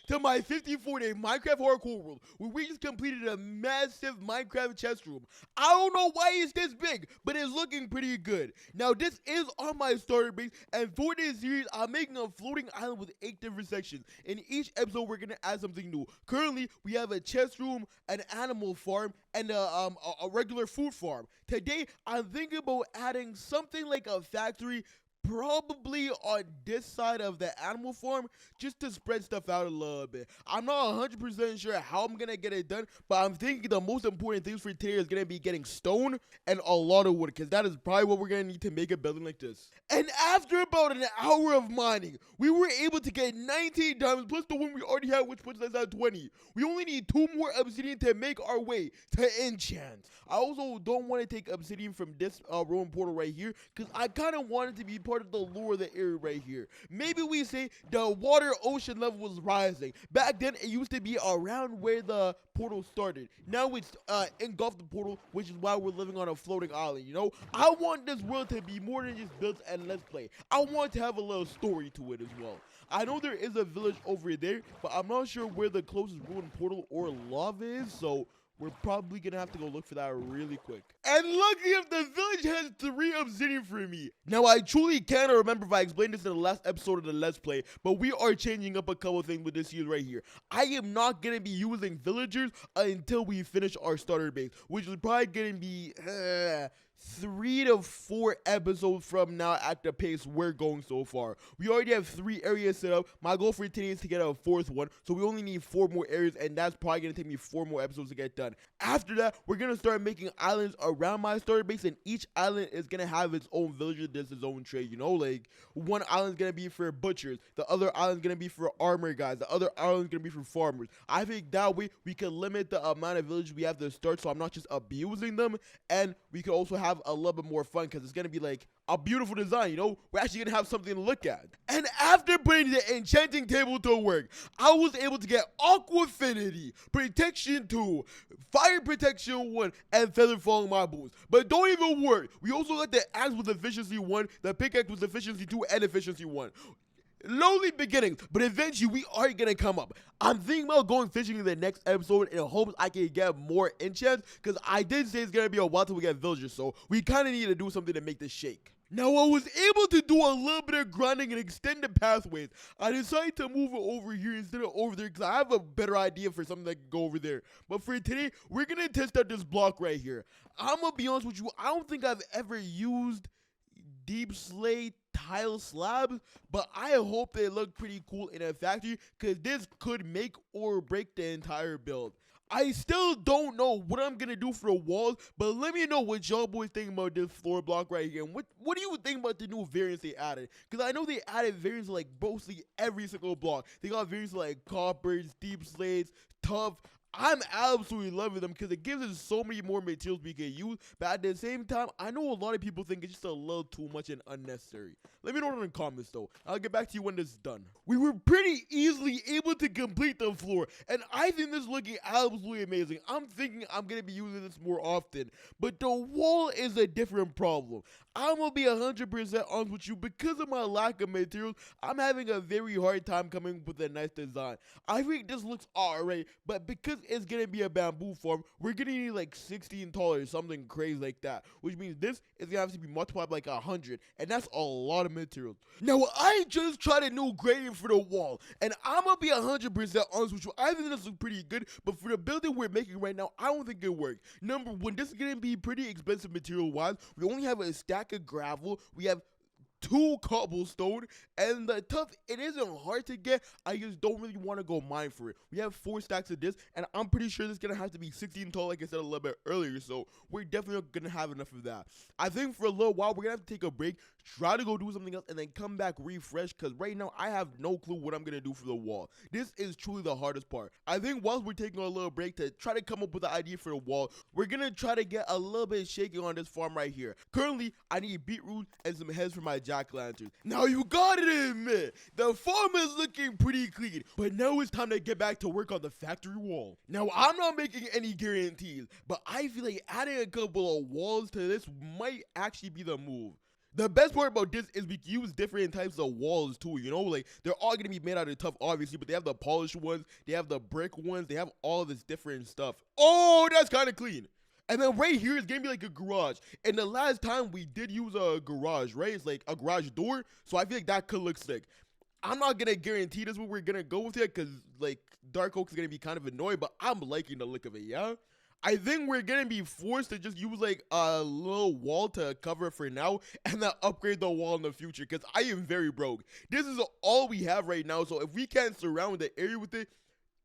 to my 54-day Minecraft Hardcore World, where we just completed a massive Minecraft chest room. I don't know why it's this big, but it's looking pretty good. Now, this is on my starter base, and for this series, I'm making a floating island with 8 different sections. In each episode, we're gonna add something new. Currently, we have a chest room, an animal farm, and a regular food farm. Today, I'm thinking about adding something like a factory, probably on this side of the animal farm, just to spread stuff out a little bit. I'm not 100% sure how I'm gonna get it done, but I'm thinking the most important things for today is gonna be getting stone and a lot of wood, because that is probably what we're gonna need to make a building like this. And after about an hour of mining, we were able to get 19 diamonds plus the one we already had, which puts us at 20. We only need 2 more obsidian to make our way to enchant. I also don't want to take obsidian from this ruin portal right here, because I kind of want it to be part of the lore of the area right here. Maybe we say the water ocean level was rising. Back then, it used to be around where the portal started. Now it's engulfed the portal, which is why we're living on a floating island, you know? I want this world to be more than just built and let's play. I want to have a little story to it as well. I know there is a village over there, but I'm not sure where the closest ruined portal or lava is, so we're probably gonna have to go look for that really quick. And lucky if the village has 3 obsidian for me. Now, I truly cannot remember if I explained this in the last episode of the Let's Play, but we are changing up a couple things with this series right here. I am not gonna be using villagers until we finish our starter base, which is probably gonna be 3 to 4 episodes from now at the pace we're going so far. We already have 3 areas set up. My goal for today is to get a 4th one, so we only need 4 more areas, and that's probably going to take me 4 more episodes to get done. After that, we're going to start making islands around my starter base, and each island is going to have its own villager, that's its own trade, you know? Like, one island's going to be for butchers, the other island's going to be for armor guys, the other island's going to be for farmers. I think that way we can limit the amount of villages we have to start, so I'm not just abusing them, and we can also have a little bit more fun, because it's going to be like a beautiful design, you know? We're actually going to have something to look at. And after putting the enchanting table to work, I was able to get Aqua Affinity, Protection 2, Fire Protection 1, and Feather Falling My Boots. But don't even worry, we also got the axe with Efficiency 1, the pickaxe with Efficiency 2, and Efficiency 1. Lowly beginnings, but eventually we are gonna come up. I'm thinking about going fishing in the next episode in hopes I can get more enchants, because I did say it's gonna be a while till we get villagers, so we kind of need to do something to make this shake. Now, I was able to do a little bit of grinding and extend the pathways. I decided to move it over here instead of over there, because I have a better idea for something that can go over there. But for today, we're gonna test out this block right here. I'm gonna be honest with you, I don't think I've ever used deep slate tile slabs, but I hope they look pretty cool in a factory, because this could make or break the entire build. I still don't know what I'm gonna do for the walls, but let me know what y'all boys think about this floor block right here. And what do you think about the new variants they added? Because I know they added variants like mostly every single block. They got variants like coppers, deep slates, tough. I'm absolutely loving them, because it gives us so many more materials we can use, but at the same time, I know a lot of people think it's just a little too much and unnecessary. Let me know in the comments though. I'll get back to you when this is done. We were pretty easily able to complete the floor, and I think this is looking absolutely amazing. I'm thinking I'm going to be using this more often, but the wall is a different problem. I'm going to be 100% honest with you, because of my lack of materials, I'm having a very hard time coming up with a nice design. I think this looks alright, but because it's gonna be a bamboo farm, we're gonna need like 16 tall or something crazy like that, which means this is gonna have to be multiplied by like 100, and that's a lot of materials. Now, I just tried a new gradient for the wall, and I'm gonna be 100% honest with you, I think this looks pretty good, but for the building we're making right now, I don't think it works. Number one, this is gonna be pretty expensive material wise. We only have a stack of gravel, we have 2 cobblestone, and the tough, it isn't hard to get. I just don't really want to go mine for it. We have 4 stacks of this, and I'm pretty sure this is gonna have to be 16 tall, like I said a little bit earlier, so we're definitely not gonna have enough of that. I think for a little while we're gonna have to take a break, try to go do something else, and then come back refresh, because right now I have no clue what I'm gonna do for the wall. This is truly the hardest part. I think whilst we're taking a little break to try to come up with an idea for the wall, we're gonna try to get a little bit shaky on this farm right here. Currently, I need beetroot and some heads for my jack-o'-lanterns. Now, you gotta admit, the farm is looking pretty clean, but now it's time to get back to work on the factory wall. Now, I'm not making any guarantees, but I feel like adding a couple of walls to this might actually be the move. The best part about this is we can use different types of walls too, you know? Like, they're all gonna be made out of tough, obviously, but they have the polished ones, they have the brick ones, they have all this different stuff. Oh, that's kind of clean. And then right here is gonna be like a garage. And the last time we did use a garage, right? It's like a garage door, so I feel like that could look sick. I'm not gonna guarantee this what we're gonna go with it, because like Dark Oak is gonna be kind of annoying, but I'm liking the look of it, yeah? I think we're gonna be forced to just use like a little wall to cover it for now and then upgrade the wall in the future, because I am very broke. This is all we have right now, so if we can't surround the area with it,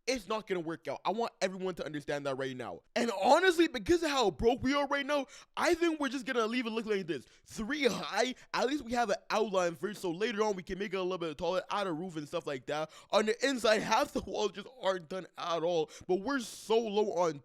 it's not gonna work out. I want everyone to understand that right now. And honestly, because of how broke we are right now, I think we're just gonna leave it look like this. 3 high, at least we have an outline first, so later on we can make it a little bit taller, add a roof and stuff like that. On the inside, half the walls just aren't done at all, but we're so low on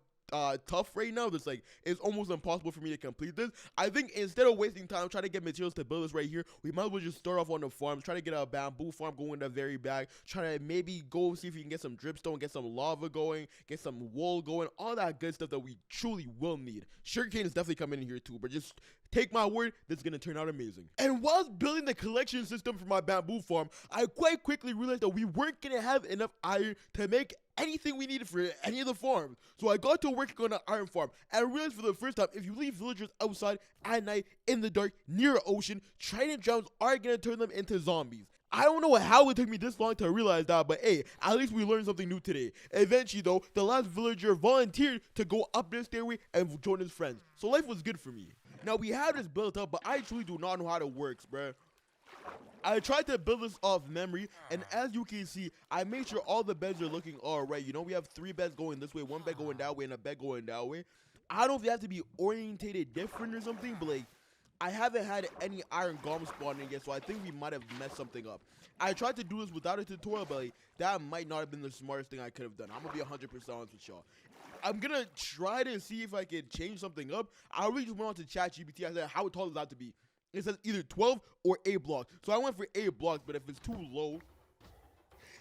tough right now that's like it's almost impossible for me to complete this. I think instead of wasting time trying to get materials to build this right here, we might as well just start off on the farm, try to get a bamboo farm going in the very back, try to maybe go see if we can get some dripstone, get some lava going, get some wool going, all that good stuff that we truly will need. Sugarcane is definitely coming in here too, but just take my word, this is gonna turn out amazing. And whilst building the collection system for my bamboo farm, I quite quickly realized that we weren't gonna have enough iron to make anything we needed for any of the farms. So I got to working on an iron farm, and I realized for the first time, if you leave villagers outside at night in the dark near an ocean, trident drowns are gonna turn them into zombies. I don't know how it took me this long to realize that, but hey, at least we learned something new today. Eventually though, the last villager volunteered to go up this stairway and join his friends. So life was good for me. Now we have this built up, but I truly do not know how it works, bruh. I tried to build this off memory, and as you can see, I made sure all the beds are looking alright. You know, we have 3 beds going this way, 1 bed going that way, and a bed going that way. I don't know if they have to be orientated different or something, but like, I haven't had any iron golem spawning yet, so I think we might have messed something up. I tried to do this without a tutorial, but like, that might not have been the smartest thing I could have done. I'm gonna be 100% honest with y'all. I'm gonna try to see if I can change something up. I really just went on to ChatGPT. I said, how tall does that have to be? It says either 12 or 8 blocks. So I went for 8 blocks, but if it's too low.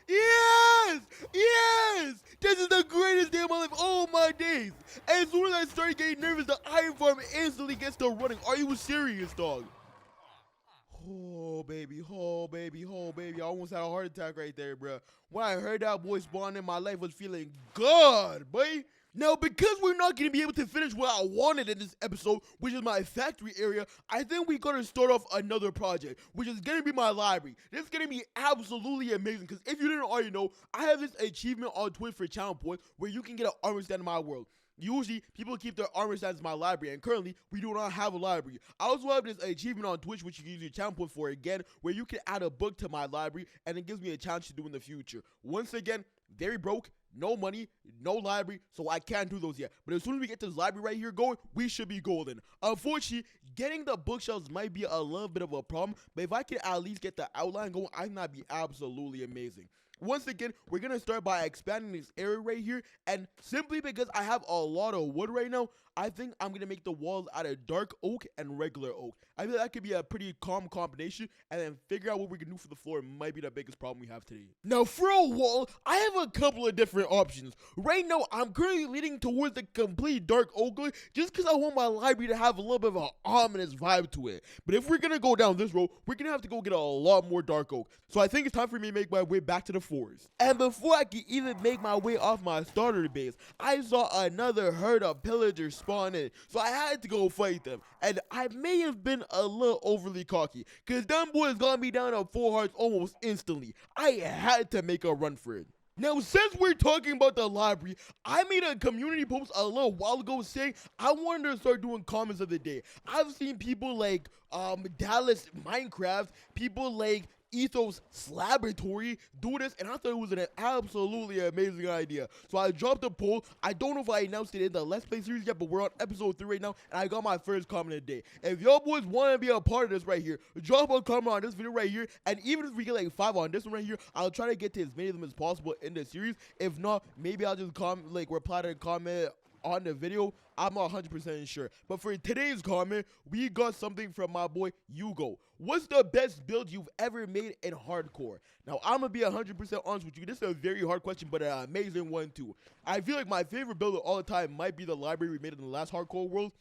Yes! Yes! This is the greatest day of my life. Oh my days. As soon as I started getting nervous, the iron farm instantly gets to running. Are you serious, dog? Oh baby, oh baby, oh baby. I almost had a heart attack right there, bro. When I heard that boy spawn in, my life was feeling good, boy. Now, because we're not going to be able to finish what I wanted in this episode, which is my factory area, I think we got to start off another project, which is going to be my library. This is going to be absolutely amazing, because if you didn't already know, I have this achievement on Twitch for channel points where you can get an armor stand in my world. Usually, people keep their armor stands in my library, and currently, we do not have a library. I also have this achievement on Twitch, which you can use your channel points for again, where you can add a book to my library, and it gives me a challenge to do in the future. Once again, very broke, no money, no library, so I can't do those yet. But as soon as we get this library right here going, we should be golden. Unfortunately, getting the bookshelves might be a little bit of a problem, but if I can at least get the outline going, I think that'd be absolutely amazing. Once again, we're going to start by expanding this area right here, and simply because I have a lot of wood right now, I think I'm going to make the walls out of dark oak and regular oak. I feel that could be a pretty calm combination, and then figure out what we can do for the floor might be the biggest problem we have today. Now, for a wall, I have a couple of different options. Right now, I'm currently leaning towards the complete dark oak look, just because I want my library to have a little bit of an ominous vibe to it. But if we're going to go down this road, we're going to have to go get a lot more dark oak. So I think it's time for me to make my way back to the forest. And before I can even make my way off my starter base, I saw another herd of pillagers spawn in, so I had to go fight them. And I may have been a little overly cocky, cause them boys got me down on 4 hearts almost instantly. I had to make a run for it. Now, since we're talking about the library, I made a community post a little while ago saying I wanted to start doing comments of the day. I've seen people like Dallas Minecraft, people like Ethos Laboratory do this, and I thought it was an absolutely amazing idea. So I dropped a poll. I don't know if I announced it in the Let's Play series yet, but we're on episode 3 right now, and I got my first comment of the day. If y'all boys want to be a part of this right here, drop a comment on this video right here, and even if we get like 5 on this one right here, I'll try to get to as many of them as possible in the series. If not, maybe I'll just reply to a comment on the video. I'm not 100% sure. But for today's comment, we got something from my boy Hugo. What's the best build you've ever made in hardcore? Now, I'm going to be 100% honest with you. This is a very hard question, but an amazing one too. I feel like my favorite build of all the time might be the library we made in the last hardcore world.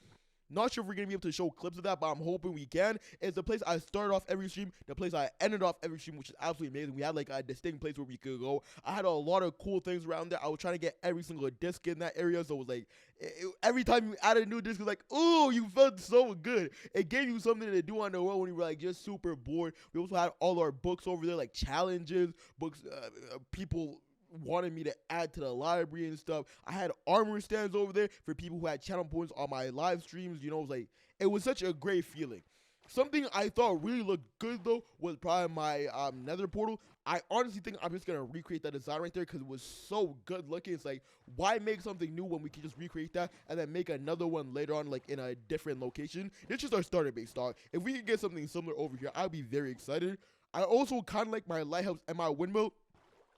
Not sure if we're going to be able to show clips of that, but I'm hoping we can. It's the place I started off every stream, the place I ended off every stream, which is absolutely amazing. We had like a distinct place where we could go. I had a lot of cool things around there. I was trying to get every single disc in that area, so it was like, every time you added a new disc, it was like, oh, you felt so good. It gave you something to do on the road when you were like just super bored. We also had all our books over there, like challenges, books, people wanted me to add to the library and stuff. I had armor stands over there for people who had channel points on my live streams. You know, it was such a great feeling. Something I thought really looked good though was probably my nether portal. I honestly think I'm just gonna recreate that design right there because it was so good looking. It's like, why make something new when we can just recreate that and then make another one later on, like in a different location? This is just our starter base, dog. If we can get something similar over here, I'll be very excited. I also kind of like my lighthouse and my windmill.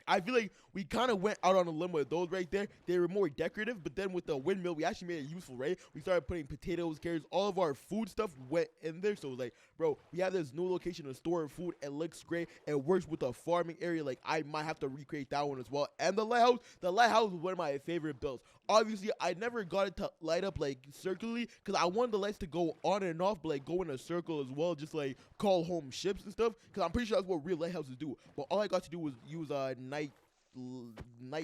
I feel like we kind of went out on a limb with those right there. They were more decorative, but then with the windmill, we actually made it useful, right? We started putting potatoes, carrots, all of our food stuff went in there. So it was like, bro, we have this new location to store food. It looks great. It works with the farming area. Like, I might have to recreate that one as well. And the lighthouse was one of my favorite builds. Obviously, I never got it to light up like circularly because I wanted the lights to go on and off, but like go in a circle as well, just like call home ships and stuff. Because I'm pretty sure that's what real lighthouses do. But all I got to do was use a night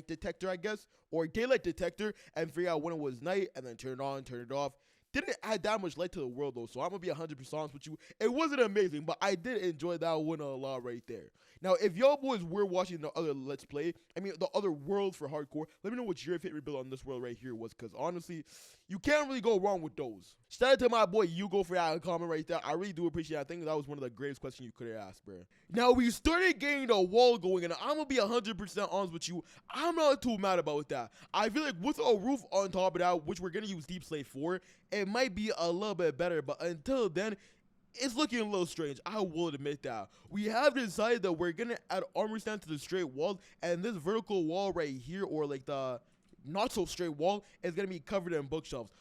detector, I guess, or daylight detector, and figure out when it was night, and then turn it on, turn it off. Didn't add that much light to the world though, so I'm gonna be 100% honest with you. It wasn't amazing, but I did enjoy that one a lot right there. Now, if y'all boys were watching the other Let's Play, the other world for hardcore, let me know what your favorite build on this world right here was, because honestly, you can't really go wrong with those. Shout out to my boy Hugo for that comment right there. I really do appreciate it. I think that was one of the greatest questions you could have asked, bro. Now, we started getting the wall going, and I'm gonna be 100% honest with you. I'm not too mad about that. I feel like with a roof on top of that, which we're gonna use Deep Slate for, it might be a little bit better, but until then, it's looking a little strange. I will admit that. We have decided that we're gonna add armor stand to the straight wall, and this vertical wall right here, or like the not so straight wall, is gonna be covered in bookshelves.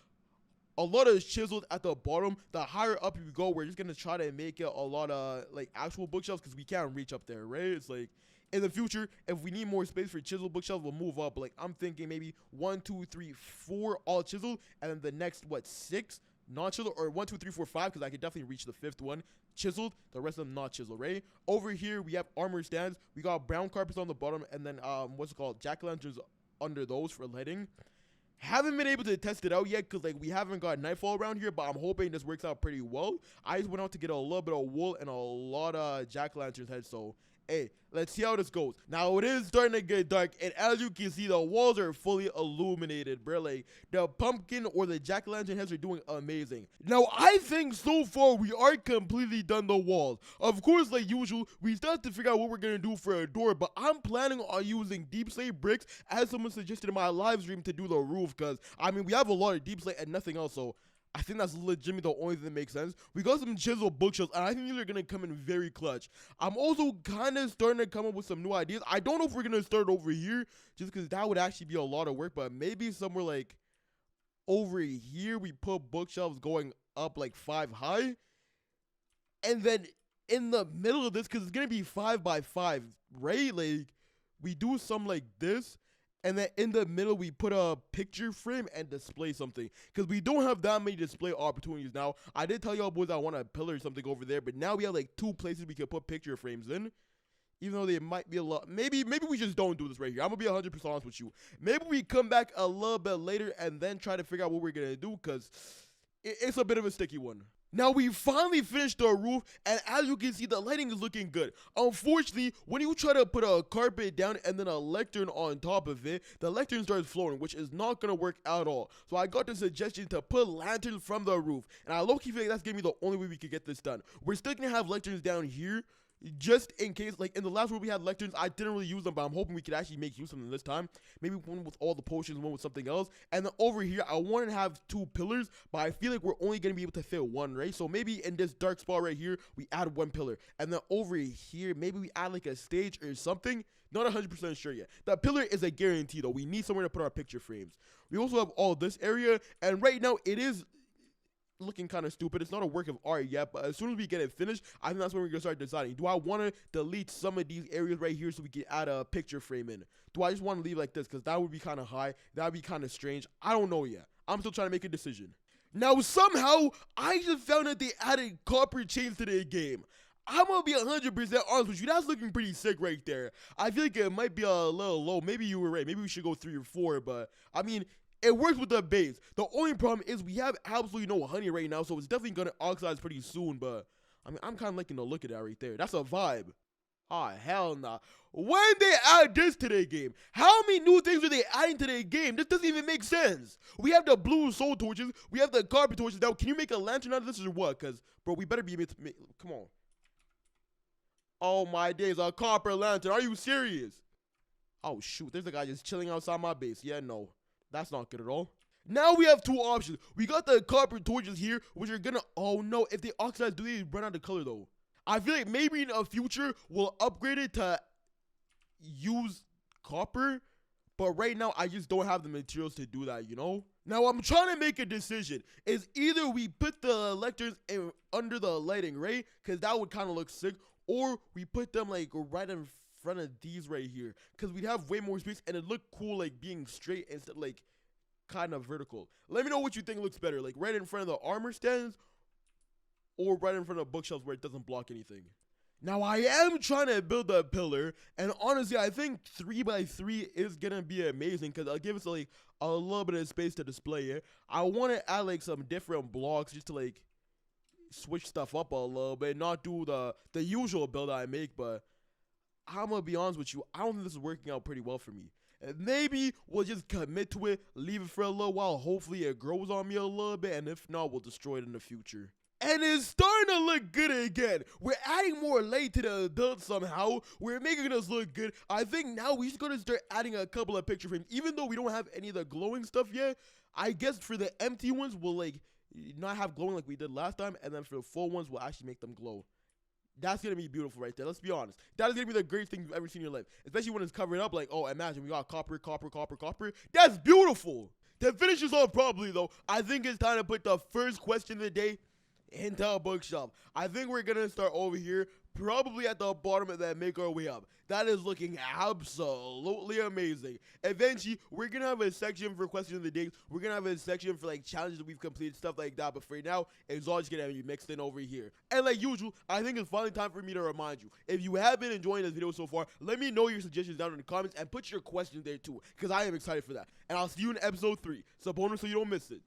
A lot is chiseled at the bottom. The higher up you go, we're just gonna try to make it a lot of like actual bookshelves because we can't reach up there, right? It's like, in the future, if we need more space for chiseled bookshelves, we'll move up. Like, I'm thinking maybe 1, 2, 3, 4 all chiseled, and then the next, 6 not chiseled, or 1, 2, 3, 4, 5, because I could definitely reach the 5th one chiseled, the rest of them not chiseled, right? Over here, we have armor stands. We got brown carpets on the bottom, and then, jack-o'-lanterns under those for lighting. Haven't been able to test it out yet because like we haven't got nightfall around here, but I'm hoping this works out pretty well. I just went out to get a little bit of wool and a lot of jack-o'-lanterns heads, so hey, let's see how this goes. Now, it is starting to get dark, and as you can see, the walls are fully illuminated, bro. Like, the pumpkin or the jack-o'-lantern heads are doing amazing. Now, I think so far we are completely done the walls. Of course, like usual, we still have to figure out what we're going to do for a door, but I'm planning on using Deep Slate bricks, as someone suggested in my live stream, to do the roof, because, we have a lot of Deep Slate and nothing else, so I think that's legitimately the only thing that makes sense. We got some chiseled bookshelves, and I think these are going to come in very clutch. I'm also kind of starting to come up with some new ideas. I don't know if we're going to start over here, just because that would actually be a lot of work, but maybe somewhere like over here, we put bookshelves going up like 5 high. And then in the middle of this, because it's going to be 5 by 5, right? Like, we do some like this. And then in the middle, we put a picture frame and display something. Because we don't have that many display opportunities now. I did tell y'all boys I want a pillar or something over there. But now we have like 2 places we can put picture frames in. Even though they might be a lot. Maybe we just don't do this right here. I'm going to be 100% honest with you. Maybe we come back a little bit later and then try to figure out what we're going to do. Because it's a bit of a sticky one. Now, we finally finished the roof, and as you can see, the lighting is looking good. Unfortunately, when you try to put a carpet down and then a lectern on top of it, the lectern starts floating, which is not going to work at all. So I got the suggestion to put lanterns from the roof, and I low-key feel like that's going to be the only way we could get this done. We're still going to have lecterns down here, just in case. Like in the last one we had lecterns, I didn't really use them, but I'm hoping we could actually make use of them this time. Maybe one with all the potions, one with something else. And then over here, I want to have 2 pillars, but I feel like we're only going to be able to fit 1, right? So maybe in this dark spot right here, we add 1 pillar. And then over here, maybe we add like a stage or something. Not 100% sure yet. That pillar is a guarantee though. We need somewhere to put our picture frames. We also have all this area, and right now it is looking kind of stupid. It's not a work of art yet, but as soon as we get it finished, I think that's when we're gonna start designing. Do I want to delete some of these areas right here so we can add a picture frame in? Do I just want to leave like this? Because that would be kind of high. That would be kind of strange. I don't know yet. I'm still trying to make a decision. Now, somehow, I just found that they added copper chains to the game. I'm gonna be 100% honest with you. That's looking pretty sick right there. I feel like it might be a little low. Maybe you were right. Maybe we should go 3 or 4. But I mean, it works with the base. The only problem is we have absolutely no honey right now, so it's definitely gonna oxidize pretty soon. But I mean, I'm kind of liking the look of that right there. That's a vibe. Ah, hell nah. When they add this to their game, how many new things are they adding to their game? This doesn't even make sense. We have the blue soul torches. We have the carpet torches. Now, can you make a lantern out of this or what? Because, bro, we better be able to make... Come on. Oh, my days. A copper lantern. Are you serious? Oh, shoot. There's a guy just chilling outside my base. Yeah, no. That's not good at all. Now we have 2 options. We got the copper torches here, which are gonna... Oh, no. If they oxidize, do they run out of color, though? I feel like maybe in the future we'll upgrade it to use copper, but right now I just don't have the materials to do that, you know? Now I'm trying to make a decision. Is either we put the electors under the lighting, right? Because that would kind of look sick, or we put them like right in front of these right here, because we'd have way more space and it look cool like being straight instead like kind of vertical. Let me know what you think looks better, like right in front of the armor stands or right in front of bookshelves where it doesn't block anything. Now, I am trying to build a pillar, and honestly, I think 3x3 is gonna be amazing because it'll give us like a little bit of space to display it. I want to add like some different blocks just to like switch stuff up a little bit, not do the usual build I make, but I'm gonna be honest with you, I don't think this is working out pretty well for me. And maybe we'll just commit to it, leave it for a little while, hopefully it grows on me a little bit, and if not, we'll destroy it in the future. And it's starting to look good again. We're adding more light to the build somehow. We're making us look good. I think now we're just going to start adding a couple of picture frames. Even though we don't have any of the glowing stuff yet, I guess for the empty ones, we'll like not have glowing like we did last time. And then for the full ones, we'll actually make them glow. That's going to be beautiful right there. Let's be honest. That is going to be the greatest thing you've ever seen in your life. Especially when it's covered up like, oh, imagine we got copper, copper, copper, copper. That's beautiful. To finish this off properly, though, I think it's time to put the first question of the day into a bookshelf. I think we're gonna start over here, probably at the bottom and then make our way up. That is looking absolutely amazing. Eventually, we're gonna have a section for questions of the day. We're gonna have a section for like challenges that we've completed, stuff like that. But for now, it's all just gonna be mixed in over here. And like usual, I think it's finally time for me to remind you. If you have been enjoying this video so far, let me know your suggestions down in the comments and put your questions there too, because I am excited for that. And I'll see you in episode 3. So bonus so you don't miss it.